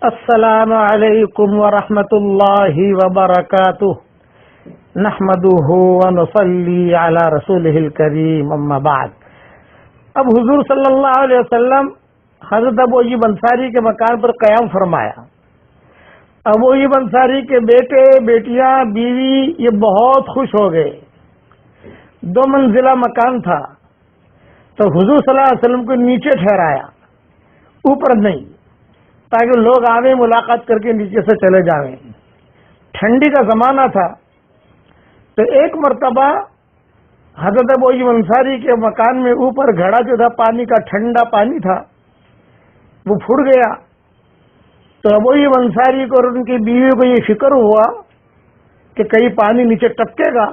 السلام علیکم ورحمۃ اللہ وبرکاتہ نحمده ونصلی علی رسولہ الکریم اما بعد۔ اب حضور صلی اللہ علیہ وسلم حضرت ابو ایوب انصاری کے مکان پر قیام فرمایا۔ ابو ایوب انصاری کے بیٹے بیٹیاں بیوی یہ بہت خوش ہو گئے۔ 2 منزلہ مکان تھا تو حضور صلی اللہ علیہ وسلم کو نیچے ٹھہرایا، اوپر نہیں، تاکہ لوگ آویں ملاقات کر کے نیچے سے چلے جاویں۔ ٹھنڈی کا زمانہ تھا تو ایک مرتبہ حضرت ابو ایوب انصاری کے مکان میں اوپر گھڑا جو تھا پانی کا، ٹھنڈا پانی تھا، وہ پھٹ گیا۔ تو ابو ایوب انصاری کو اور ان کی بیوی کو یہ فکر ہوا کہ کہیں پانی نیچے ٹپکے گا،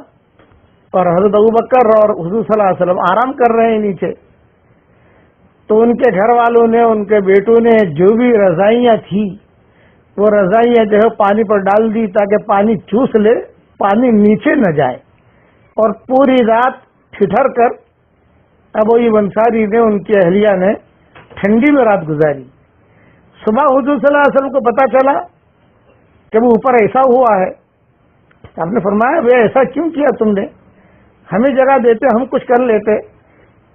اور حضرت ابوبکر اور حضور صلی اللہ علیہ وسلم آرام کر رہے ہیں نیچے۔ تو ان کے گھر والوں نے، ان کے بیٹوں نے جو بھی رضائیاں تھی وہ رضائیاں جو ہے پانی پر ڈال دی تاکہ پانی چوس لے، پانی نیچے نہ جائے، اور پوری رات ٹھٹھر کر ابو ایوب انصاری نے، ان کی اہلیہ نے ٹھنڈی میں رات گزاری۔ صبح حضور صلی اللہ علیہ وسلم کو پتہ چلا کہ وہ اوپر ایسا ہوا ہے۔ آپ نے فرمایا وہ ایسا کیوں کیا تم نے؟ ہمیں جگہ دیتے، ہم کچھ کر لیتے۔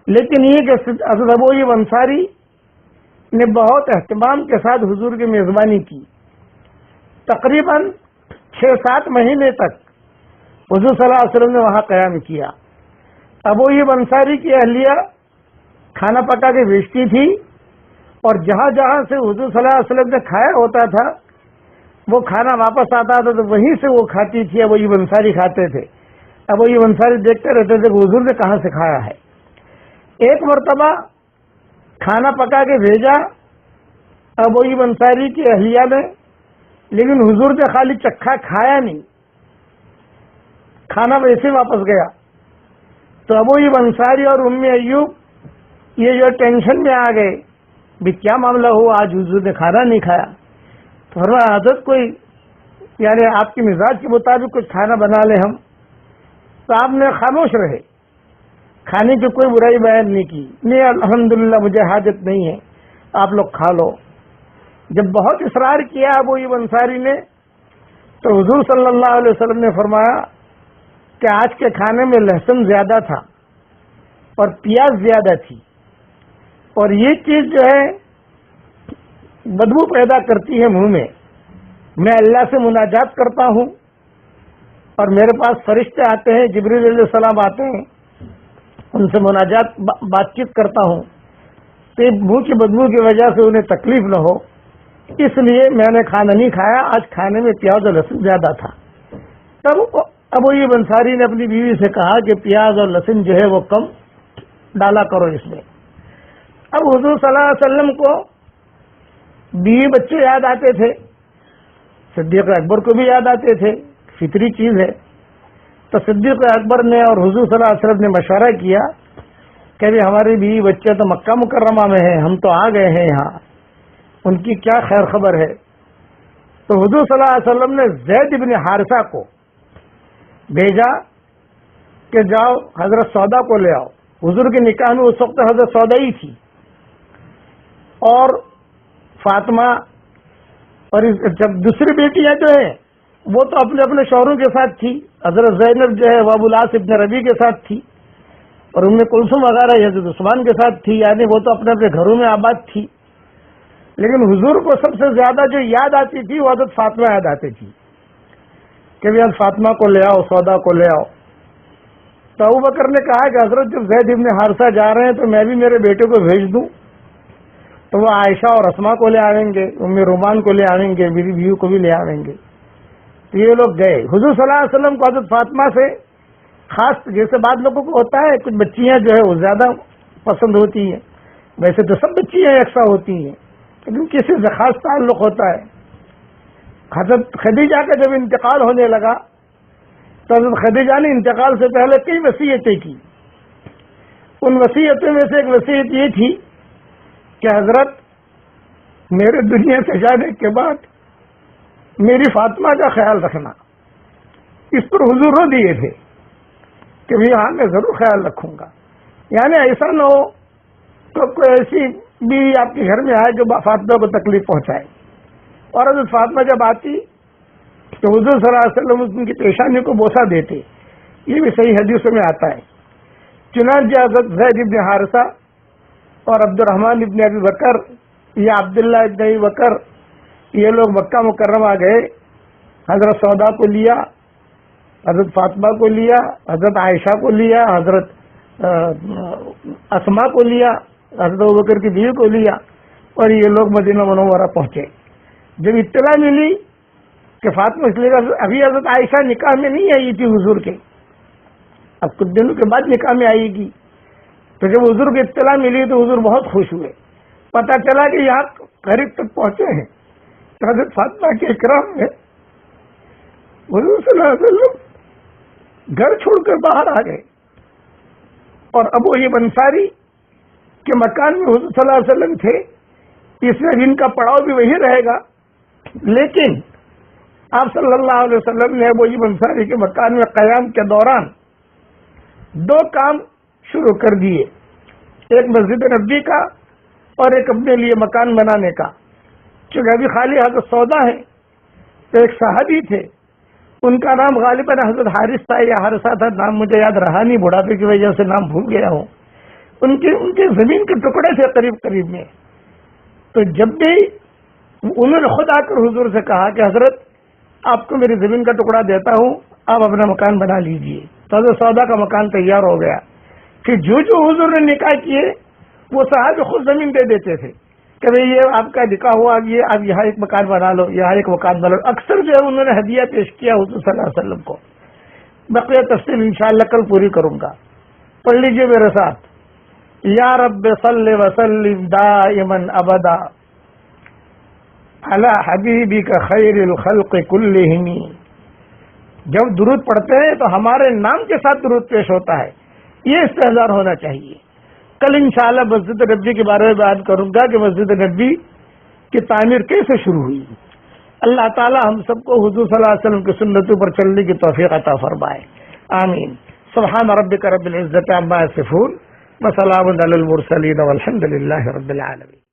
لیکن یہ کہ حضرت ابو ایوب انصاری نے بہت اہتمام کے ساتھ حضور کی میزبانی کی۔ تقریباً 6-7 مہینے تک حضور صلی اللہ علیہ وسلم نے وہاں قیام کیا۔ ابو ایوب انصاری کی اہلیہ کھانا پکا کے بھیجتی تھی، اور جہاں جہاں سے حضور صلی اللہ علیہ وسلم نے کھایا ہوتا تھا وہ کھانا واپس آتا تھا تو وہیں سے وہ کھاتی تھی، ابو ایوب انصاری کھاتے تھے۔ ابو ایوب انصاری دیکھتے رہتے تھے کہ حضور نے کہاں سے کھایا ہے۔ ایک مرتبہ کھانا پکا کے بھیجا ابو ایوب انصاری کی اہلیہ نے، لیکن حضور نے خالی چکھا، کھایا نہیں، کھانا ویسے واپس گیا۔ تو ابو ایوب انصاری اور ام ایوب یہ جو ٹینشن میں آ گئے، بھی کیا معاملہ ہوا، آج حضور نے کھانا نہیں کھایا۔ تو فرمایا حضرت کوئی یعنی آپ کے مزاج کے مطابق کچھ کھانا بنا لیں ہم۔ تو آپ نے خاموش رہے، کھانے کی کوئی برائی بیان نہیں کی، نہیں الحمدللہ مجھے حاجت نہیں ہے، آپ لوگ کھا لو۔ جب بہت اصرار کیا ابو ایوب انصاری نے تو حضور صلی اللہ علیہ وسلم نے فرمایا کہ آج کے کھانے میں لہسن زیادہ تھا اور پیاز زیادہ تھی، اور یہ چیز جو ہے بدبو پیدا کرتی ہے منہ میں۔ میں اللہ سے مناجات کرتا ہوں اور میرے پاس فرشتے آتے ہیں، جبریل علیہ السلام آتے ہیں، ان سے مناجات بات چیت کرتا ہوں کہ منہ کی بدبو کی وجہ سے انہیں تکلیف نہ ہو، اس لیے میں نے کھانا نہیں کھایا، آج کھانے میں پیاز اور لہسن زیادہ تھا۔ تب ابو ایوب انصاری نے اپنی بیوی سے کہا کہ پیاز اور لہسن جو ہے وہ کم ڈالا کرو اس میں۔ اب حضور صلی اللہ علیہ وسلم کو بیوی بچے یاد آتے تھے، صدیق اکبر کو بھی یاد آتے تھے، فطری چیز ہے۔ تو صدیق اکبر نے اور حضور صلی اللہ علیہ وسلم نے مشورہ کیا کہ ہماری بیوی بچے تو مکہ مکرمہ میں ہیں، ہم تو آ گئے ہیں یہاں، ان کی کیا خیر خبر ہے؟ تو حضور صلی اللہ علیہ وسلم نے زید بن حارثہ کو بھیجا کہ جاؤ حضرت سودا کو لے آؤ۔ حضور کے نکاح میں اس وقت حضرت سودا ہی تھی، اور فاطمہ، اور جب دوسری بیٹیاں جو ہیں وہ تو اپنے اپنے شوہروں کے ساتھ تھی، حضرت زینب جو ہے وہ ابو العاص ابن ربیع کے ساتھ تھی، اور ام کلثوم وغیرہ حضرت عثمان کے ساتھ تھی، یعنی وہ تو اپنے اپنے گھروں میں آباد تھی۔ لیکن حضور کو سب سے زیادہ جو یاد آتی تھی وہ حضرت فاطمہ یاد آتی تھی کہ حضرت فاطمہ کو لے آؤ، سودا کو لے آؤ۔ تو ابوبکر نے کہا کہ حضرت جب زید ابن حارثہ جا رہے ہیں تو میں بھی میرے بیٹے کو بھیج دوں، تو وہ عائشہ اور اسما کو لے آئیں گے، ام رومان کو لے آئیں گے، میری بیوی کو بھی لے آئیں گے۔ تو یہ لوگ گئے۔ حضور صلی اللہ علیہ وسلم کو حضرت فاطمہ سے خاص، جیسے بعض لوگوں کو ہوتا ہے کچھ بچیاں جو ہے وہ زیادہ پسند ہوتی ہیں، ویسے تو سب بچیاں یکساں ہوتی ہیں، لیکن کسی سے خاص تعلق ہوتا ہے۔ حضرت خدیجہ کا جب انتقال ہونے لگا تو حضرت خدیجہ نے انتقال سے پہلے کئی وصیتیں کی۔ ان وصیتوں میں سے ایک وصیت یہ تھی کہ حضرت میرے دنیا سے جانے کے بعد میری فاطمہ کا خیال رکھنا۔ اس پر حضور رو دیے تھے کہ ہاں میں ضرور خیال رکھوں گا، یعنی ایسا نہ ہو تو کوئی ایسی بیوی آپ کے گھر میں آئے جو فاطمہ کو تکلیف پہنچائے۔ اور حضرت فاطمہ جب آتی تو حضور صلی اللہ علیہ وسلم ان کی پیشانی کو بوسہ دیتے، یہ بھی صحیح حدیثوں میں آتا ہے۔ چنانچہ حضرت زید ابن حارثہ اور عبد الرحمن ابن ابی بکر یا عبداللہ ابن ابی بکر یہ لوگ مکہ مکرمہ گئے، حضرت سودا کو لیا، حضرت فاطمہ کو لیا، حضرت عائشہ کو لیا، حضرت اسما کو لیا، حضرت ابوبکر کی بیوی کو لیا، اور یہ لوگ مدینہ منورہ پہنچے۔ جب اطلاع ملی کہ فاطمہ اس لیے ابھی حضرت عائشہ نکاح میں نہیں آئی تھی حضور کے، اب کچھ دنوں کے بعد نکاح میں آئے گی، تو جب حضور کی اطلاع ملی تو حضور بہت خوش ہوئے۔ پتہ چلا کہ یہاں قریب تک پہنچے ہیں، تو حضرت فاطمہ کے اکرام میں حضور صلی اللہ علیہ وسلم گھر چھوڑ کر باہر آ گئے، اور ابو ایوب انصاری کے مکان میں حضور صلی اللہ علیہ وسلم تھے، اس میں جن کا پڑاؤ بھی وہی رہے گا، لیکن آپ صلی اللہ علیہ وسلم نے ابو ایوب انصاری کے مکان میں قیام کے دوران دو کام شروع کر دیے، ایک مسجد نبوی کا اور ایک اپنے لیے مکان بنانے کا۔ چونکہ ابھی خالی حضرت سودا ہے تو ایک صحابی تھے، ان کا نام غالباً حضرت حارث تھا یا حارثہ تھا، نام مجھے یاد رہا نہیں، بڑھاپے کی وجہ سے نام بھول گیا ہوں۔ ان کے زمین کے ٹکڑے تھے قریب قریب میں، تو جب بھی انہوں نے خود آ کر حضور سے کہا کہ حضرت آپ کو میری زمین کا ٹکڑا دیتا ہوں، آپ اپنا مکان بنا لیجئے، تو حضرت سودا کا مکان تیار ہو گیا۔ کہ جو حضور نے نکاح کیے وہ صحابہ خود زمین دے دیتے تھے کہ بھئی یہ آپ کا نکاح ہوا، یہ آپ یہاں ایک مکان بنا لو، یہاں ایک مکان بنا لو۔ اکثر جو ہے انہوں نے ہدیہ پیش کیا حضور صلی اللہ علیہ وسلم کو۔ بقیہ تفصیل انشاءاللہ کل پوری کروں گا، پڑھ لیجئے میرے ساتھ۔ یا رب صلی وسلم دائما ابدا علی حبیبک خیر الخلق کلہم۔ جب درود پڑھتے ہیں تو ہمارے نام کے ساتھ درود پیش ہوتا ہے، یہ استحضار ہونا چاہیے۔ کل انشاءاللہ مسجد نبوی کے بارے میں بیان کروں گا کہ مسجد نبوی کی تعمیر کیسے شروع ہوئی۔ اللہ تعالی ہم سب کو حضور صلی اللہ علیہ وسلم کی سنتوں پر چلنے کی توفیق عطا فرمائے، آمین۔ سبحان ربک رب العزت عما یصفون وسلام علی المرسلین والحمد للہ رب العالمین۔